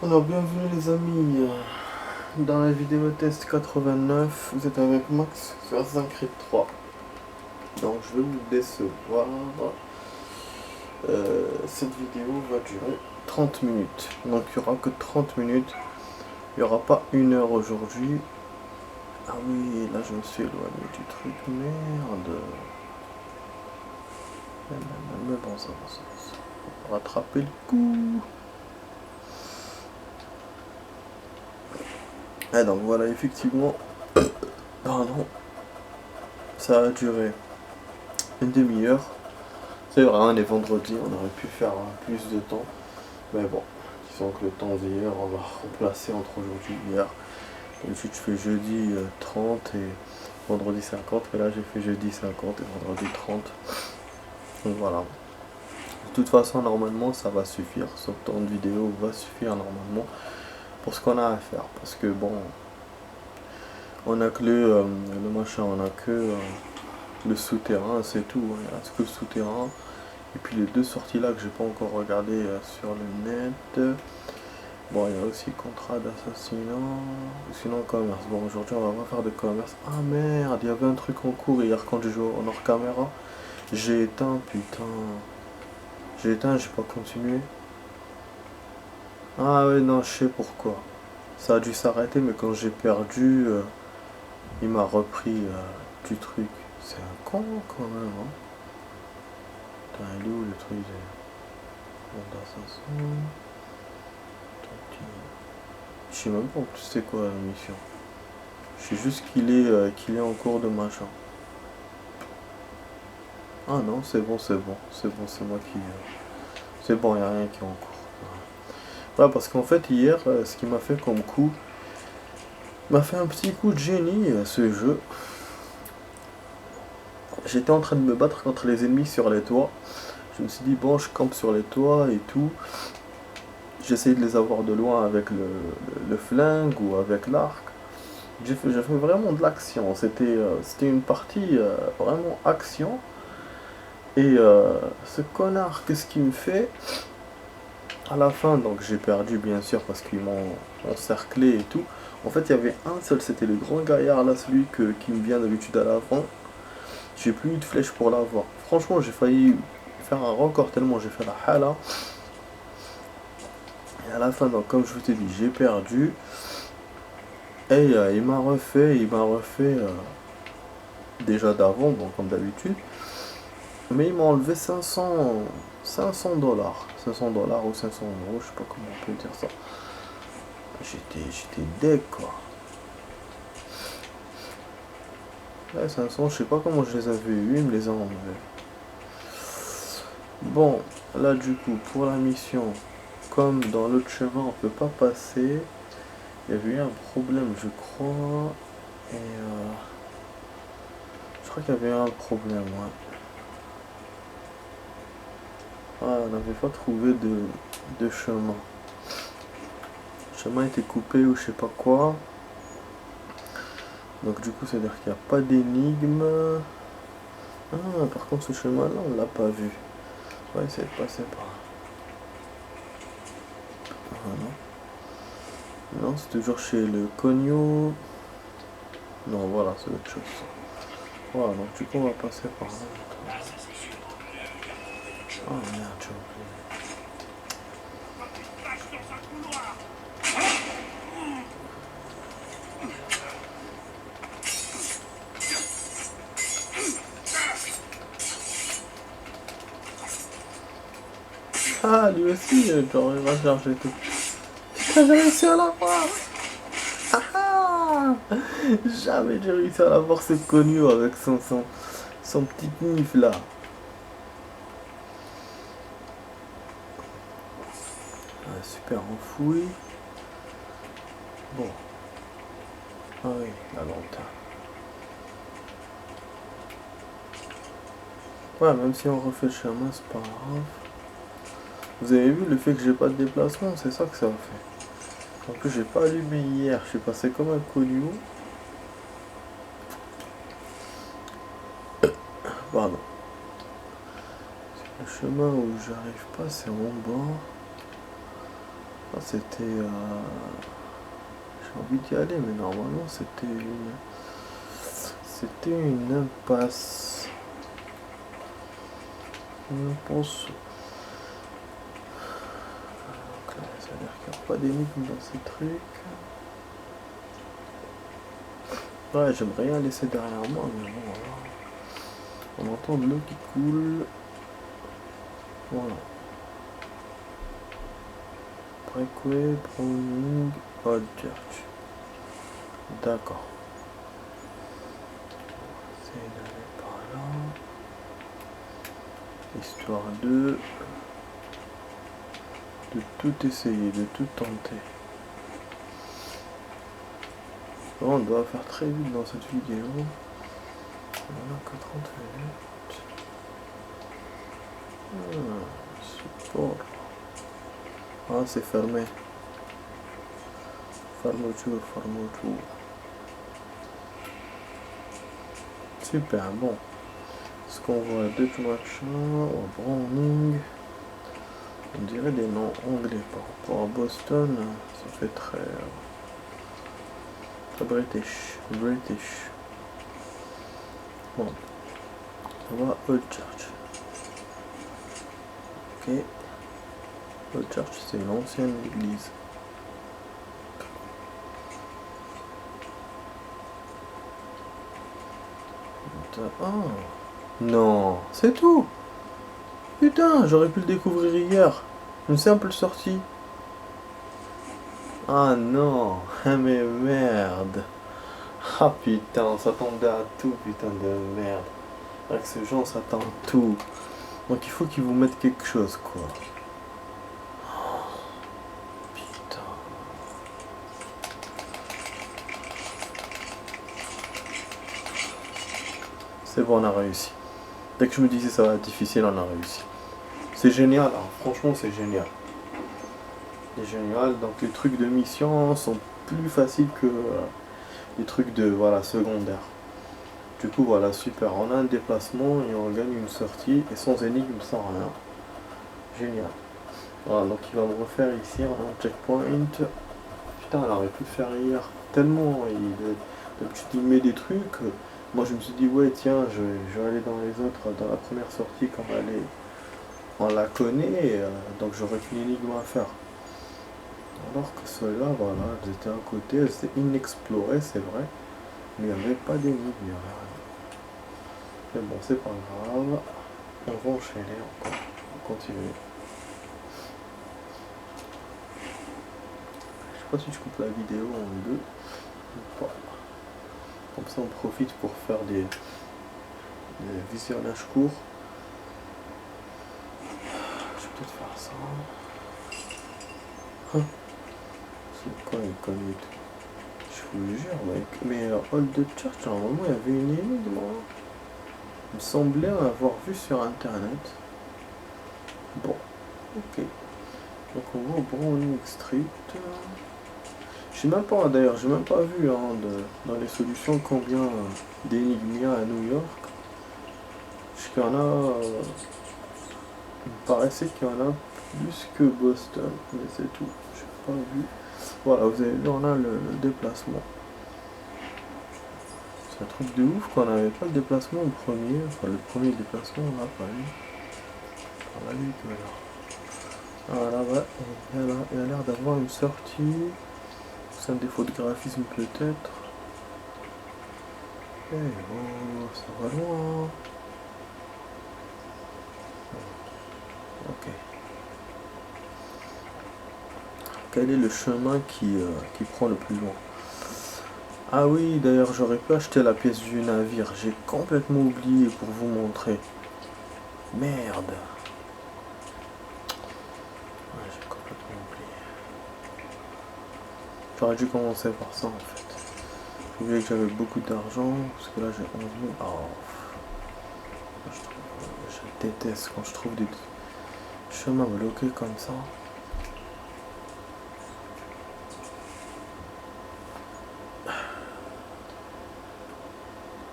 Alors bienvenue les amis dans la vidéo test 89, vous êtes avec Max sur Assassin's Creed 3. Donc je vais vous décevoir, cette vidéo va durer 30 minutes, donc il n'y aura que 30 minutes, il n'y aura pas 1 heure aujourd'hui. Ah oui, là je me suis éloigné du truc, merde. Mais bon ça va rattraper le coup. Et donc voilà, effectivement, pardon, ça a duré une demi-heure. C'est vrai, on est vendredi, on aurait pu faire plus de temps. Mais bon, disons que le temps d'hier, on va remplacer entre aujourd'hui et hier. D'habitude, je fais jeudi 30 et vendredi 50. Mais là, j'ai fait jeudi 50 et vendredi 30. Donc voilà. De toute façon, normalement, ça va suffire. Ce temps de vidéo va suffire normalement pour ce qu'on a à faire. Parce que bon, on a que le machin, on a que le souterrain, c'est tout. Il reste que le souterrain. Et puis les deux sorties là que j'ai pas encore regardé sur le net. Bon, il y a aussi contrat d'assassinat. Sinon commerce. Bon, aujourd'hui on va pas faire de commerce. Ah merde, il y avait un truc en cours hier quand j'ai joué en hors caméra. J'ai éteint, putain. J'ai éteint, j'ai pas continué. Ah ouais, non, je sais pourquoi. Ça a dû s'arrêter, mais quand j'ai perdu, il m'a repris du truc. C'est un con quand même, hein. Putain, il est où le truc d'assassin? Je sais même pas en plus c'est quoi la mission. Je sais juste qu'il est en cours de machin. Ah non, c'est bon, c'est bon. C'est bon, c'est moi qui... C'est bon, il n'y a rien qui est en cours. Ouais, parce qu'en fait, hier, ce qui m'a fait comme coup, m'a fait un petit coup de génie, ce jeu. J'étais en train de me battre contre les ennemis sur les toits. Je me suis dit, bon, je campe sur les toits et tout. J'essayais de les avoir de loin avec le flingue ou avec l'arc. J'ai fait vraiment de l'action. C'était une partie vraiment action. Et ce connard, qu'est-ce qu'il me fait? À la fin, donc j'ai perdu bien sûr parce qu'ils m'ont encerclé et tout. En fait, il y avait un seul, c'était le grand gaillard là, celui qui me vient d'habitude à l'avant. J'ai plus eu de flèche pour l'avoir. Franchement, j'ai failli faire un record tellement j'ai fait la hala. Et à la fin, donc comme je vous ai dit, j'ai perdu. Et il m'a refait déjà d'avant, bon comme d'habitude. Mais il m'a enlevé 500 dollars. 500 dollars ou 500 euros, je sais pas comment on peut dire ça. J'étais deg quoi. Là, 500, je sais pas comment je les avais eu, il me les a enlevés. Bon, là du coup, pour la mission, comme dans l'autre chemin on peut pas passer, il y avait eu un problème, je crois. Et je crois qu'il y avait eu un problème, ouais. Ah, on n'avait pas trouvé de chemin. Le chemin était coupé ou je sais pas quoi. Donc du coup, c'est-à-dire qu'il n'y a pas d'énigme. Ah, par contre, ce chemin-là, on l'a pas vu. On va essayer de passer par là. Ah non. Non, c'est toujours chez le Cogno. Non, voilà, c'est autre chose. Voilà, donc du coup, on va passer par là. Oh merde, j'ai oublié. Ah, lui aussi, genre, il va charger tout. Putain, j'ai réussi à l'avoir! Ah ah! Jamais j'ai réussi à l'avoir ce Cogno avec son petit nif là. Ah, super enfoui. Bon. Ah oui, la lanterne. Ouais, même si on refait le chemin, c'est pas grave. Vous avez vu le fait que j'ai pas de déplacement, c'est ça que ça a fait. En plus, j'ai pas allumé hier, je suis passé comme un colliot. Pardon. Le chemin où j'arrive pas, c'est en bas. Ah, c'était... j'ai envie d'y aller, mais normalement c'était une impasse. Une impasse. Donc là, ça a l'air qu'il n'y a pas d'énigme dans ces trucs. Ouais, j'aimerais rien laisser derrière moi, mais bon, voilà. On entend de l'eau qui coule. Voilà. Breakway, Browning, Old Church. D'accord. C'est d'aller par là. Histoire de tout essayer, de tout tenter. Bon, on doit faire très vite dans cette vidéo. On a que 30 minutes. Support. Ah, c'est fermé. Fermeture. Super, bon. Est-ce qu'on voit Dutch Machin ou Browning? On dirait des noms anglais par rapport à Boston. Ça fait très British. Bon. On va Old Church. Ok. Old Church, c'est une ancienne église. Ah. Non, c'est tout. Putain, j'aurais pu le découvrir hier. Une simple sortie. Ah non, mais merde. Ah putain, on s'attendait à tout, putain de merde. Avec ce jeu, on s'attend à tout. Donc il faut qu'ils vous mettent quelque chose, quoi. Putain. C'est bon, on a réussi. Dès que je me disais ça va être difficile, on a réussi. C'est génial, hein. Franchement c'est génial. C'est génial, donc les trucs de mission sont plus faciles que les trucs de secondaire. Du coup voilà, super, on a un déplacement et on gagne une sortie et sans énigme, sans rien. Génial. Voilà, donc il va me refaire ici un checkpoint. Putain, elle aurait pu le faire hier. Tellement, d'habitude il met des trucs. Moi je me suis dit ouais tiens, je vais aller dans les autres, dans la première sortie quand on la connaît, donc j'aurais qu'une énigme à faire. Alors que ceux-là, voilà, elles étaient à côté, elles étaient inexplorées, c'est vrai, mais il n'y avait pas d'énigme. Mais bon, c'est pas grave, on va enchaîner encore, on va continuer. Je sais pas si je coupe la vidéo en deux ou pas. Comme ça, on profite pour faire des visionnages courts. Je vais peut-être faire ça. Hein, c'est quoi les conneries? Je vous jure, mec. Mais Old Church, normalement, il y avait une énigme. Il me semblait avoir vu sur internet. Bon, ok. Donc on va au Browning Street. Je sais même pas, d'ailleurs, j'ai même pas vu dans les solutions combien d'énigmes il y a à New York. Je sais qu'il y en a. Il me paraissait qu'il y en a plus que Boston, mais c'est tout. J'ai pas vu. Voilà, vous avez vu, on a le déplacement. C'est un truc de ouf qu'on n'avait pas le déplacement au premier. Enfin, le premier déplacement, on l'a pas eu. On l'a eu que là. Ah là, ouais, il a l'air d'avoir une sortie. C'est un défaut de graphisme peut-être. Eh oh, ça va loin. Ok. Quel est le chemin qui prend le plus loin? Ah oui, d'ailleurs, j'aurais pu acheter la pièce du navire. J'ai complètement oublié pour vous montrer. Merde. Ouais, j'ai complètement oublié. J'aurais dû commencer par ça en fait. J'ai oublié que j'avais beaucoup d'argent, parce que là j'ai 11 000. Oh. Je déteste quand je trouve des chemins bloqués comme ça.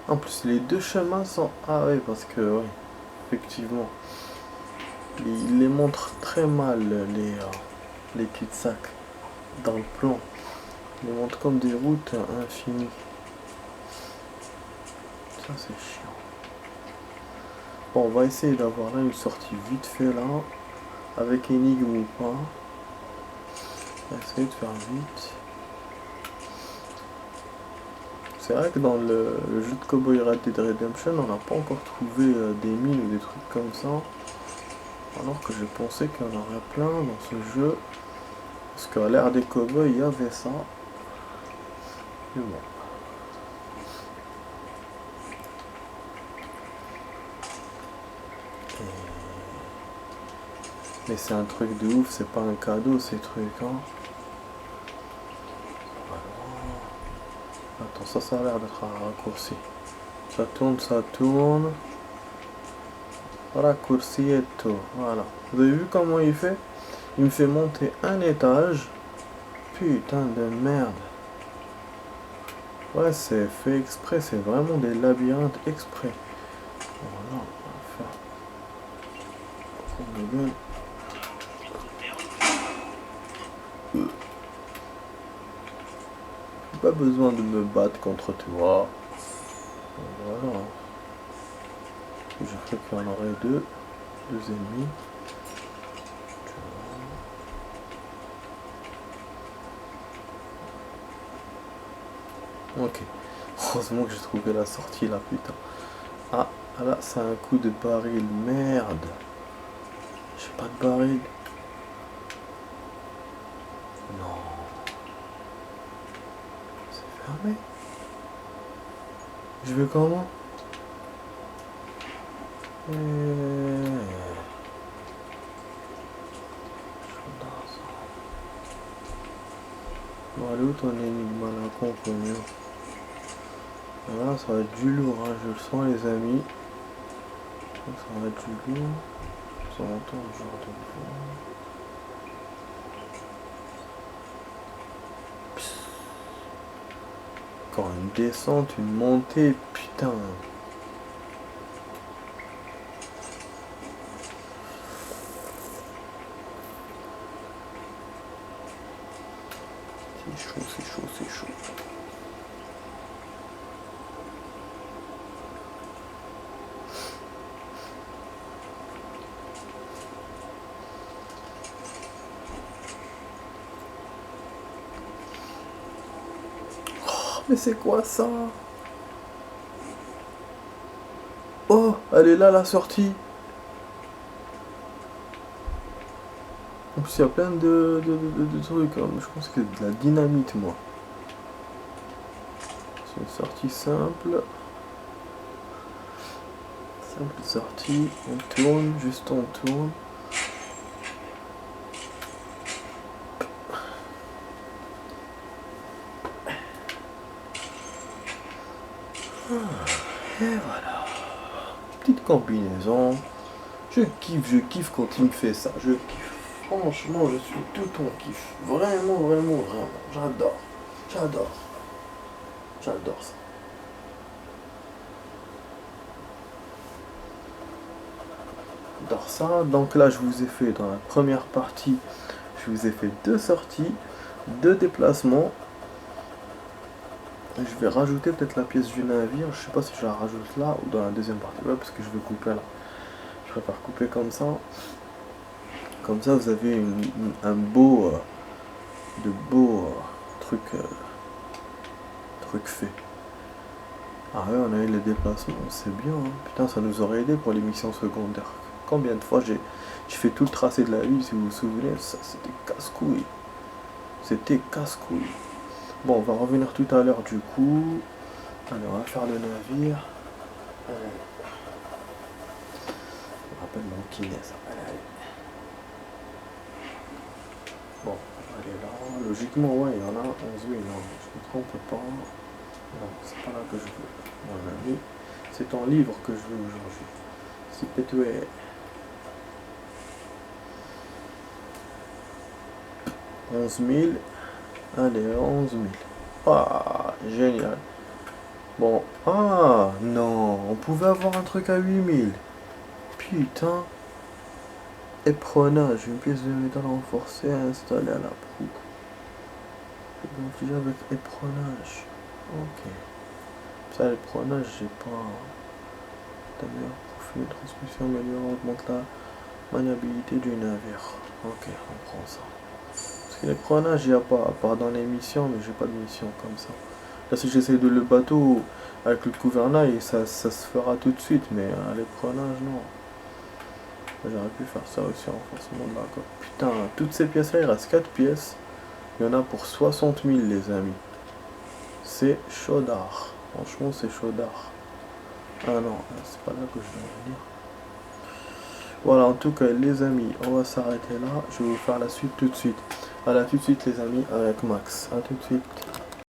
En plus, les deux chemins sont... Ah ouais, parce que, ouais, effectivement. Il les montre très mal, les cul-de-sac dans le plan. Ils montrent comme des routes infinies. Ça c'est chiant. Bon, on va essayer d'avoir là une sortie vite fait là. Avec énigme ou pas. On va essayer de faire vite. C'est vrai que dans le jeu de Cowboy Red Dead Redemption, on n'a pas encore trouvé des mines ou des trucs comme ça. Alors que je pensais qu'il y en aurait plein dans ce jeu. Parce qu'à l'ère des cowboys, il y avait ça. Mais bon. Mais c'est un truc de ouf, c'est pas un cadeau ces trucs, hein. Attends, ça a l'air d'être un raccourci. Ça tourne. Raccourci et tout, voilà. Vous avez vu comment il fait? Il me fait monter un étage. Putain de merde. Ouais, c'est fait exprès, c'est vraiment des labyrinthes exprès. Voilà, on va faire. On gueule. Pas besoin de me battre contre toi. Voilà. Je ferais qu'il y en aurait deux ennemis. Ok. Heureusement que j'ai trouvé la sortie là, putain. Ah, là, c'est un coup de baril. Merde. J'ai pas de baril. Non. C'est fermé. Je vais comment? Bon, allez où ton énigme à la con, mieux. Là, ça va être du lourd, hein, je le sens, les amis. Ça va être du lourd. Ça entend le genre de voix. Encore une descente, une montée, putain. C'est chaud, c'est chaud, c'est chaud. Mais c'est quoi ça? Oh, elle est là la sortie. En plus il y a plein de trucs, hein. Je pense que c'est de la dynamite moi. C'est une sortie simple. Simple sortie, on tourne, juste on tourne. Et voilà. Petite combinaison. Je kiffe quand il me fait ça. Je kiffe. Franchement, je suis tout ton kiff. Vraiment, vraiment, vraiment. J'adore. J'adore. J'adore ça. J'adore ça. Donc là, je vous ai fait dans la première partie, je vous ai fait 2 sorties, 2 déplacements. Je vais rajouter peut-être la pièce du navire. Je sais pas si je la rajoute là ou dans la deuxième partie. Ouais, parce que je vais couper là. Je préfère couper comme ça. Comme ça, vous avez un beau, truc, truc fait. Ah ouais, on a eu les déplacements, c'est bien. Hein. Putain, ça nous aurait aidé pour les missions secondaires. Combien de fois j'ai fait tout le tracé de la ville, si vous vous souvenez, ça c'était casse-couille. C'était casse-couille. Bon, on va revenir tout à l'heure du coup. Allez, on va faire le navire. Je me rappelle mon kiné, ça. Allez. Bon, allez là. Logiquement, ouais, il y en a 11, oui, non, je me trompe pas. Non, c'est pas là que je veux. Mon ami, c'est ton livre que je veux aujourd'hui. Si tu es 11 000. Allez, 11 000. Ah, génial. Bon, ah, non, on pouvait avoir un truc à 8 000. Putain. Éperonnage, une pièce de métal renforcée installée à la proue. Voltigé avec éperonnage. Ok. Ça, l'éperonnage, j'ai pas. Ta meilleure profil de transmission améliore, augmente la maniabilité du navire. Ok, on prend ça. Parce que l'éperonnage, il n'y a pas, à part dans les missions, mais j'ai pas de mission comme ça. Là, si j'essaie de le bateau avec le gouvernail, ça se fera tout de suite, mais à l'éperonnage, non. J'aurais pu faire ça aussi, renforcement de la coque. Putain, toutes ces pièces-là, il reste 4 pièces. Il y en a pour 60 000, les amis. C'est chaudard. Franchement, c'est chaudard. Ah non, c'est pas là que je dois venir. Voilà, en tout cas, les amis, on va s'arrêter là. Je vais vous faire la suite tout de suite. À la tout de suite, les amis, avec Max. À tout de suite.